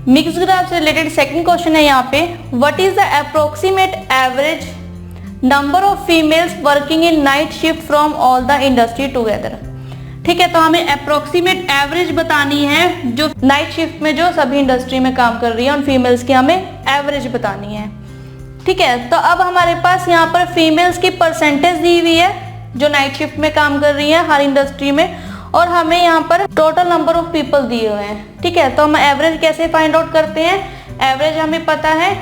Mix graph से related second question है यहाँ पे, what is the approximate average number of females working in night shift from all the industry together. ठीक है, तो हमें अप्रोक्सीमेट एवरेज बतानी है जो नाइट शिफ्ट में जो सभी इंडस्ट्री में काम कर रही है उन फीमेल्स की हमें एवरेज बतानी है। ठीक है, तो अब हमारे पास यहाँ पर फीमेल्स की परसेंटेज दी हुई है जो नाइट शिफ्ट में काम कर रही है हर इंडस्ट्री में, और हमें यहाँ पर टोटल नंबर ऑफ पीपल दिए हुए हैं। ठीक है, तो हम एवरेज कैसे फाइंड आउट करते हैं, एवरेज हमें पता है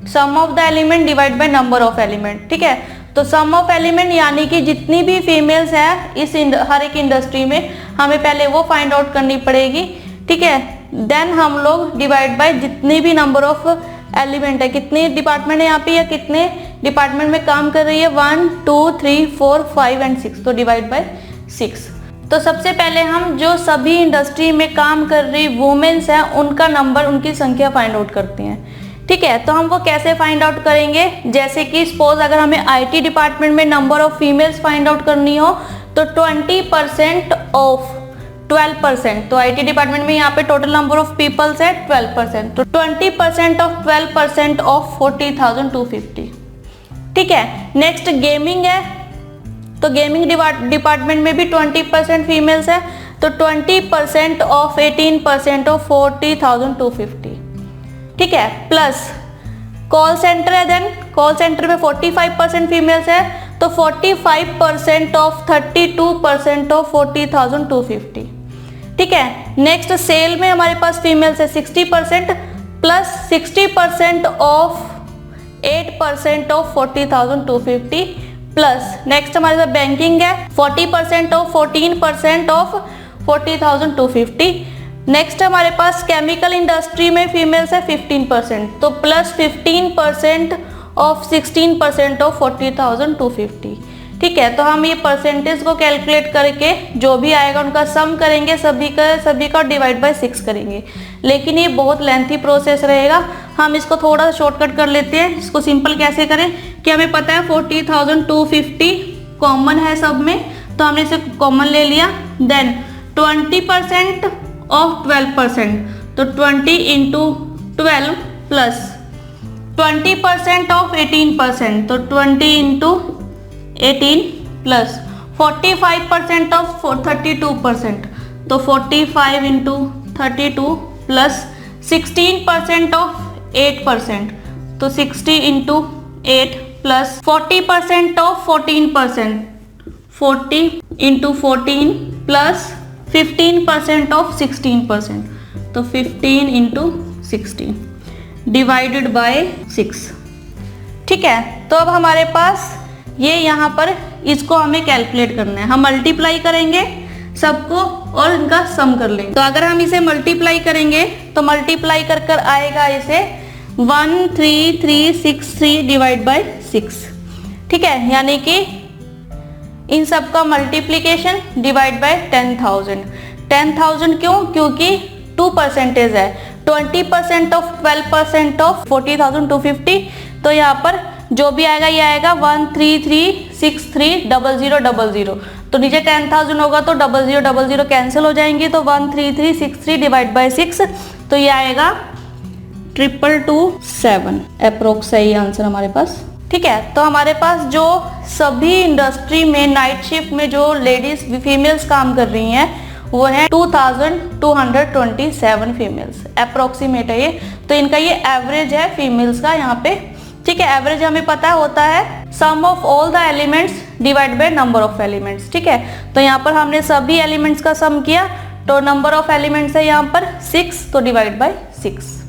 sum of the element divide by number of element. ठीक है, तो सम ऑफ एलिमेंट यानी कि जितनी भी फीमेल्स है इस हर एक इंडस्ट्री में हमें पहले वो फाइंड आउट करनी पड़ेगी। ठीक है, देन हम लोग डिवाइड बाय जितनी भी नंबर ऑफ एलिमेंट है, कितने डिपार्टमेंट है यहाँ पे या कितने डिपार्टमेंट में काम कर रही है, 1 2 3 4 5 एंड 6, तो डिवाइड बाय 6। तो सबसे पहले हम जो सभी इंडस्ट्री में काम कर रही वुमेन्स हैं उनका नंबर, उनकी संख्या फाइंड आउट करते हैं। ठीक है, तो हम वो कैसे फाइंड आउट करेंगे, जैसे कि सपोज अगर हमें आईटी डिपार्टमेंट में number of females find out करनी हो तो 20% ऑफ 12%, तो आईटी डिपार्टमेंट में यहाँ पे टोटल नंबर ऑफ पीपल्स है 12%, तो 20% ऑफ 12% ऑफ 40,250। ठीक है, नेक्स्ट गेमिंग है, तो गेमिंग डिपार्टमेंट में भी 20% फीमेल्स है, तो 20% ऑफ 18% ऑफ 40,250। ठीक है, प्लस कॉल सेंटर है, देन कॉल सेंटर में 45% फीमेल्स है, तो 45% ऑफ 32% ऑफ 40,250। ठीक है, नेक्स्ट सेल में हमारे पास फीमेल्स है 60% plus 60% of 8% of 40,250 plus next हमारे पास बैंकिंग है 40% ऑफ 14% ऑफ 40,250। नेक्स्ट हमारे पास केमिकल इंडस्ट्री में फीमेल्स है 15%, तो प्लस 15% ऑफ 16% ऑफ 40,250। ठीक है, तो हम ये परसेंटेज को कैलकुलेट करके जो भी आएगा उनका सम करेंगे, सभी का डिवाइड बाय 6 करेंगे, लेकिन ये बहुत लेंथी प्रोसेस रहेगा। हम इसको थोड़ा सा शॉर्टकट कर लेते हैं। इसको सिंपल कैसे करें कि हमें पता है 40,250 कॉमन है सब में, तो हमने इसे कॉमन ले लिया। देन 20% ऑफ 12%, तो 20 इंटू 12 प्लस 20% ऑफ 18%, तो 20 इंटू 18 प्लस 45% ऑफ 32%, तो 45 इंटू 32 प्लस 16% ऑफ 8%, तो 60 into 8 plus 40% of 14%, 40 into 14 plus 15% of 16%, तो 15 इंटू 16 डिवाइडेड बाय 6। ठीक है, तो अब हमारे पास ये यहाँ पर इसको हमें कैलकुलेट करना है। हम मल्टीप्लाई करेंगे सबको और इनका सम कर लेंगे। तो अगर हम इसे मल्टीप्लाई करेंगे तो मल्टीप्लाई कर कर आएगा इसे 13363 डिवाइड बाय 6। ठीक है, यानी कि इन सब का मल्टीप्लीकेशन डिवाइड बाय 10,000। 10,000 क्यों, क्योंकि 2% है, 20% ऑफ 12% ऑफ 40,250, तो यहाँ पर जो भी आएगा ये आएगा 133630000, तो नीचे 10,000 होगा तो 0000 कैंसिल हो जाएंगे, तो 13363 डिवाइड बाय 6, तो ये आएगा 2227 अप्रोक्स सही आंसर हमारे पास। ठीक है, तो हमारे पास जो सभी इंडस्ट्री में नाइट शिफ्ट में जो लेडीज फीमेल्स काम कर रही हैं वो है 2227 फीमेल्स, अप्रोक्सीमेट है ये, तो इनका ये एवरेज है फीमेल्स का यहाँ पे। ठीक है, एवरेज हमें पता होता है sum of all the elements divide by number of elements. ठीक है, तो यहाँ पर हमने सभी एलिमेंट्स का सम किया, तो नंबर ऑफ एलिमेंट्स है यहाँ पर 6, तो डिवाइड बाय 6।